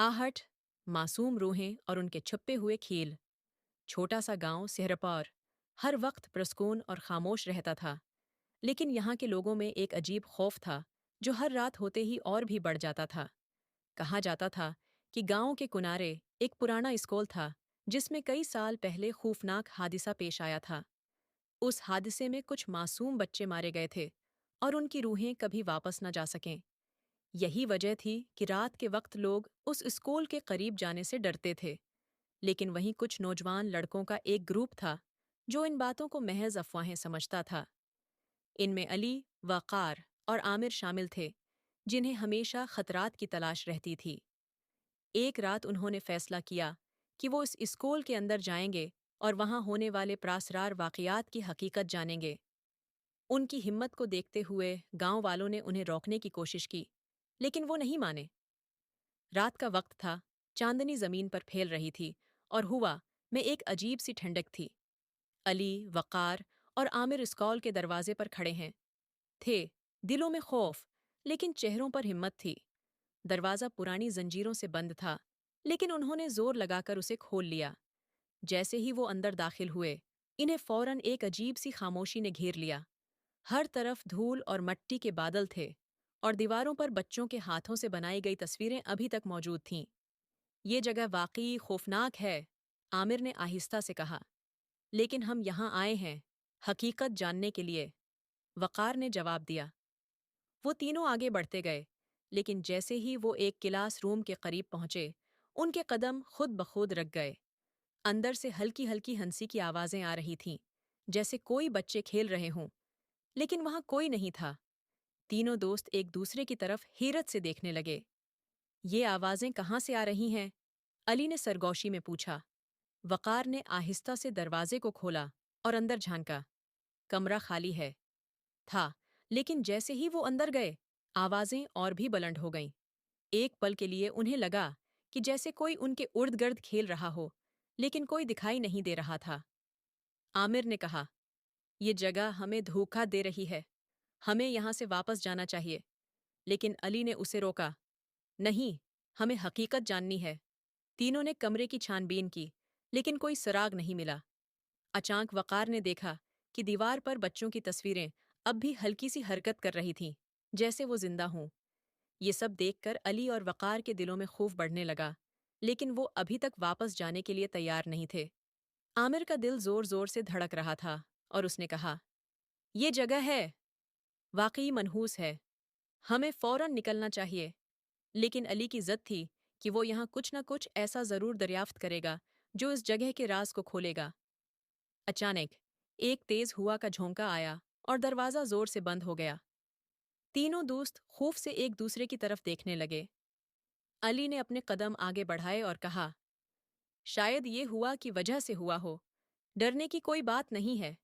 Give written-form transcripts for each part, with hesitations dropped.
आहट, मासूम रूहें और उनके छुपे हुए खेल। छोटा सा गांव सेहरपौर हर वक्त प्रसकून और खामोश रहता था, लेकिन यहाँ के लोगों में एक अजीब खौफ था जो हर रात होते ही और भी बढ़ जाता था। कहा जाता था कि गांव के किनारे एक पुराना स्कूल था जिसमें कई साल पहले खौफनाक हादसा पेश आया था। उस हादसे में कुछ मासूम बच्चे मारे गए थे और उनकी रूहें कभी वापस न जा सकें। यही वजह थी कि रात के वक्त लोग उस स्कूल के करीब जाने से डरते थे। लेकिन वहीं कुछ नौजवान लड़कों का एक ग्रुप था जो इन बातों को महज अफवाहें समझता था। इनमें अली, वक़ार और आमिर शामिल थे, जिन्हें हमेशा खतरात की तलाश रहती थी। एक रात उन्होंने फैसला किया कि वो इस स्कूल के अंदर जाएंगे और वहां होने वाले प्रासरार वाक़यात की हकीकत जानेंगे। उनकी हिम्मत को देखते हुए गांव वालों ने उन्हें रोकने की कोशिश की, लेकिन वो नहीं माने। रात का वक्त था, चांदनी जमीन पर फैल रही थी और हवा में एक अजीब सी ठंडक थी। अली, वक़ार और आमिर स्कूल के दरवाजे पर खड़े हैं थे, दिलों में खौफ लेकिन चेहरों पर हिम्मत थी। दरवाज़ा पुरानी जंजीरों से बंद था, लेकिन उन्होंने जोर लगाकर उसे खोल लिया। जैसे ही वो अंदर दाखिल हुए, इन्हें फौरन एक अजीब सी खामोशी ने घेर लिया। हर तरफ धूल और मट्टी के बादल थे और दीवारों पर बच्चों के हाथों से बनाई गई तस्वीरें अभी तक मौजूद थीं। ये जगह वाकई खौफनाक है, आमिर ने आहिस्ता से कहा। लेकिन हम यहाँ आए हैं हकीकत जानने के लिए, वक़ार ने जवाब दिया। वो तीनों आगे बढ़ते गए, लेकिन जैसे ही वो एक क्लास रूम के करीब पहुंचे, उनके कदम खुद ब खुद रख गए। अंदर से हल्की हल्की हंसी की आवाज़ें आ रही थीं, जैसे कोई बच्चे खेल रहे हों, लेकिन वहां कोई नहीं था। तीनों दोस्त एक दूसरे की तरफ हैरत से देखने लगे। ये आवाज़ें कहाँ से आ रही हैं? अली ने सरगोशी में पूछा। वक़ार ने आहिस्ता से दरवाजे को खोला और अंदर झांका। कमरा खाली है था, लेकिन जैसे ही वो अंदर गए, आवाज़ें और भी बुलंद हो गईं। एक पल के लिए उन्हें लगा कि जैसे कोई उनके उर्द-गिर्द खेल रहा हो, लेकिन कोई दिखाई नहीं दे रहा था। आमिर ने कहा, "ये जगह हमें धोखा दे रही है। हमें यहाँ से वापस जाना चाहिए।" लेकिन अली ने उसे रोका। "नहीं, हमें हकीकत जाननी है।" तीनों ने कमरे की छानबीन की, लेकिन कोई सुराग नहीं मिला। अचानक वक़ार ने देखा कि दीवार पर बच्चों की तस्वीरें अब भी हल्की सी हरकत कर रही थीं, जैसे वो जिंदा हों। ये सब देखकर अली और वक़ार के दिलों में खौफ बढ़ने लगा, लेकिन वो अभी तक वापस जाने के लिए तैयार नहीं थे। आमिर का दिल जोर जोर से धड़क रहा था और उसने कहा, "ये जगह है, वाकई मनहूस है। हमें फौरन निकलना चाहिए।" लेकिन अली की जिद थी कि वो यहाँ कुछ न कुछ ऐसा जरूर दरियाफ्त करेगा जो इस जगह के राज को खोलेगा। अचानक एक तेज हुआ का झोंका आया और दरवाजा जोर से बंद हो गया। तीनों दोस्त खौफ से एक दूसरे की तरफ देखने लगे। अली ने अपने कदम आगे बढ़ाए और कहा, "शायद ये हुआ की वजह से हुआ हो। डरने की कोई बात नहीं है।"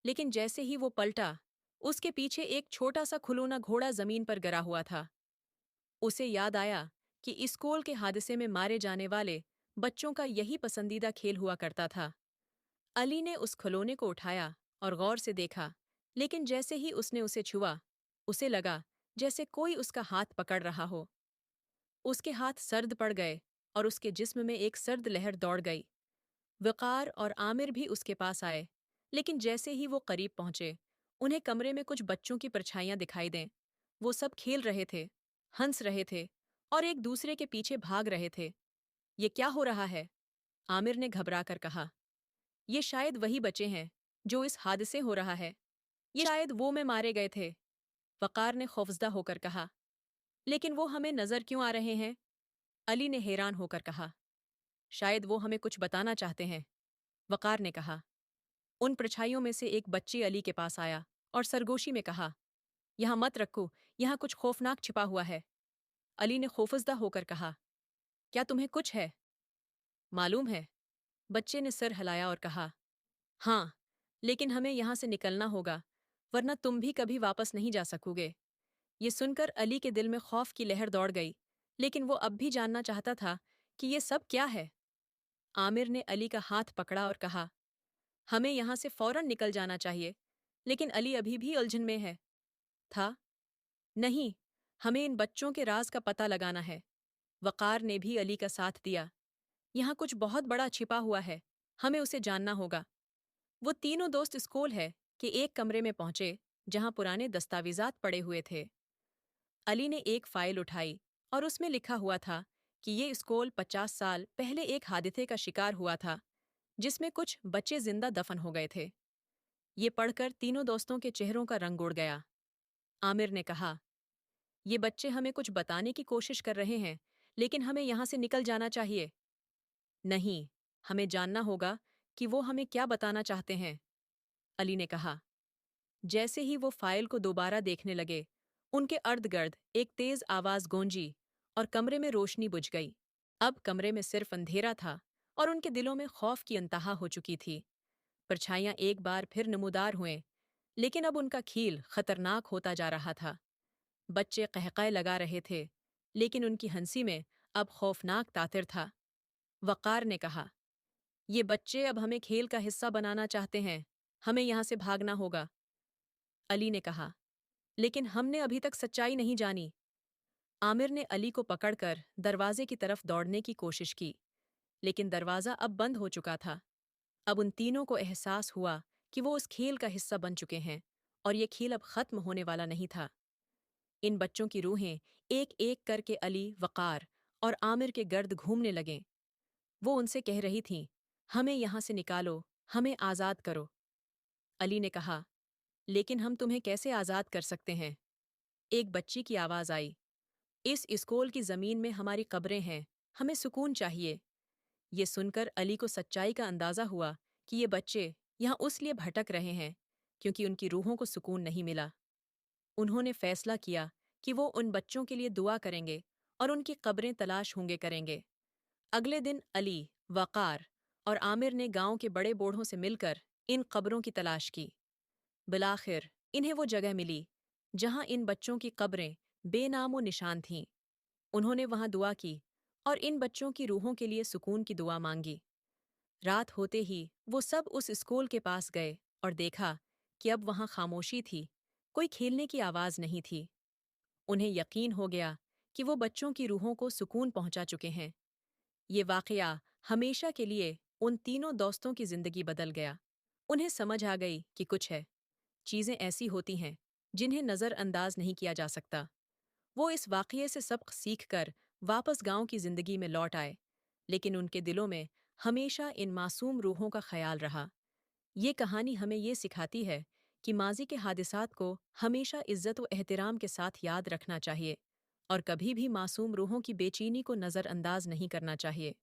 लेकिन जैसे ही वो पलटा, उसके पीछे एक छोटा सा खुलौना घोड़ा जमीन पर गिरा हुआ था। उसे याद आया कि स्कूल के हादसे में मारे जाने वाले बच्चों का यही पसंदीदा खेल हुआ करता था। अली ने उस खिलौने को उठाया और गौर से देखा, लेकिन जैसे ही उसने उसे छुआ, उसे लगा जैसे कोई उसका हाथ पकड़ रहा हो। उसके हाथ सर्द पड़ गए और उसके जिस्म में एक सर्द लहर दौड़ गई। वक़ार और आमिर भी उसके पास आए, लेकिन जैसे ही वो करीब पहुंचे, उन्हें कमरे में कुछ बच्चों की परछाइयां दिखाई दें। वो सब खेल रहे थे, हंस रहे थे और एक दूसरे के पीछे भाग रहे थे। "ये क्या हो रहा है?" आमिर ने घबराकर कहा। "ये शायद वही बच्चे हैं जो इस हादसे हो रहा है। ये शायद वो में मारे गए थे।" वक़ार ने खौफजदा होकर कहा। "लेकिन वो हमें नजर क्यों आ रहे हैं?" अली ने हैरान होकर कहा। "शायद वो हमें कुछ बताना चाहते हैं," वक़ार ने कहा। उन परछाइयों में से एक बच्चे अली के पास आया और सरगोशी में कहा, "यहाँ मत रखो, यहाँ कुछ खौफनाक छिपा हुआ है।" अली ने खौफजदा होकर कहा, "क्या तुम्हें कुछ है मालूम है?" बच्चे ने सर हिलाया और कहा, "हाँ, लेकिन हमें यहाँ से निकलना होगा, वरना तुम भी कभी वापस नहीं जा सकोगे।" ये सुनकर अली के दिल में खौफ की लहर दौड़ गई, लेकिन वो अब भी जानना चाहता था कि ये सब क्या है। आमिर ने अली का हाथ पकड़ा और कहा, "हमें यहाँ से फौरन निकल जाना चाहिए।" लेकिन अली अभी भी उलझन में है था। "नहीं, हमें इन बच्चों के राज का पता लगाना है।" वक़ार ने भी अली का साथ दिया। यहाँ कुछ बहुत बड़ा छिपा हुआ है, हमें उसे जानना होगा। वो तीनों दोस्त स्कूल है कि एक कमरे में पहुंचे जहां पुराने दस्तावेजात पड़े हुए थे। अली ने एक फाइल उठाई और उसमें लिखा हुआ था कि ये स्कूल 50 साल पहले एक हादसे का शिकार हुआ था जिसमें कुछ बच्चे जिंदा दफन हो गए थे। ये पढ़कर तीनों दोस्तों के चेहरों का रंग उड़ गया। आमिर ने कहा, ये बच्चे हमें कुछ बताने की कोशिश कर रहे हैं, लेकिन हमें यहाँ से निकल जाना चाहिए। नहीं, हमें जानना होगा कि वो हमें क्या बताना चाहते हैं, अली ने कहा। जैसे ही वो फाइल को दोबारा देखने लगे, उनके अर्द-गर्द एक तेज आवाज गूंजी और कमरे में रोशनी बुझ गई। अब कमरे में सिर्फ अंधेरा था और उनके दिलों में खौफ की अंतहा हो चुकी थी। परछाइयां एक बार फिर नमूदार हुए, लेकिन अब उनका खील खतरनाक होता जा रहा था। बच्चे कहकाए लगा रहे थे, लेकिन उनकी हंसी में अब खौफनाक तातिर था। वक़ार ने कहा, ये बच्चे अब हमें खेल का हिस्सा बनाना चाहते हैं, हमें यहाँ से भागना होगा। अली ने कहा, लेकिन हमने अभी तक सच्चाई नहीं जानी। आमिर ने अली को पकड़कर दरवाजे की तरफ दौड़ने की कोशिश की, लेकिन दरवाजा अब बंद हो चुका था। अब उन तीनों को एहसास हुआ कि वो उस खेल का हिस्सा बन चुके हैं और ये खेल अब खत्म होने वाला नहीं था। इन बच्चों की रूहें एक एक करके अली, वक़ार और आमिर के गर्द घूमने लगें। वो उनसे कह रही थीं, हमें यहाँ से निकालो, हमें आज़ाद करो। अली ने कहा, लेकिन हम तुम्हें कैसे आज़ाद कर सकते हैं? एक बच्ची की आवाज़ आई, इस स्कूल की ज़मीन में हमारी कब्रें हैं, हमें सुकून चाहिए। ये सुनकर अली को सच्चाई का अंदाज़ा हुआ कि ये बच्चे यहाँ उस लिए भटक रहे हैं क्योंकि उनकी रूहों को सुकून नहीं मिला। उन्होंने फैसला किया कि वो उन बच्चों के लिए दुआ करेंगे और उनकी कब्रें तलाश होंगे करेंगे। अगले दिन अली, वक़ार और आमिर ने गांव के बड़े बूढ़ों से मिलकर इन कब्रों की तलाश की। बिलाखिर इन्हें वो जगह मिली जहां इन बच्चों की कब्रें बेनामो निशान थीं। उन्होंने वहां दुआ की और इन बच्चों की रूहों के लिए सुकून की दुआ मांगी। रात होते ही वो सब उस स्कूल के पास गए और देखा कि अब वहां खामोशी थी, कोई खेलने की आवाज़ नहीं थी। उन्हें यकीन हो गया कि वो बच्चों की रूहों को सुकून पहुंचा चुके हैं। ये वाकया हमेशा के लिए उन तीनों दोस्तों की जिंदगी बदल गया। उन्हें समझ आ गई कि कुछ है, चीज़ें ऐसी होती हैं जिन्हें नज़रअंदाज नहीं किया जा सकता। वो इस वाकये से सबक सीखकर वापस गांव की जिंदगी में लौट आए, लेकिन उनके दिलों में हमेशा इन मासूम रूहों का ख्याल रहा। ये कहानी हमें ये सिखाती है कि माजी के हादिसात को हमेशा इज्जत व एहतराम के साथ याद रखना चाहिए और कभी भी मासूम रूहों की बेचैनी को नज़रअंदाज नहीं करना चाहिए।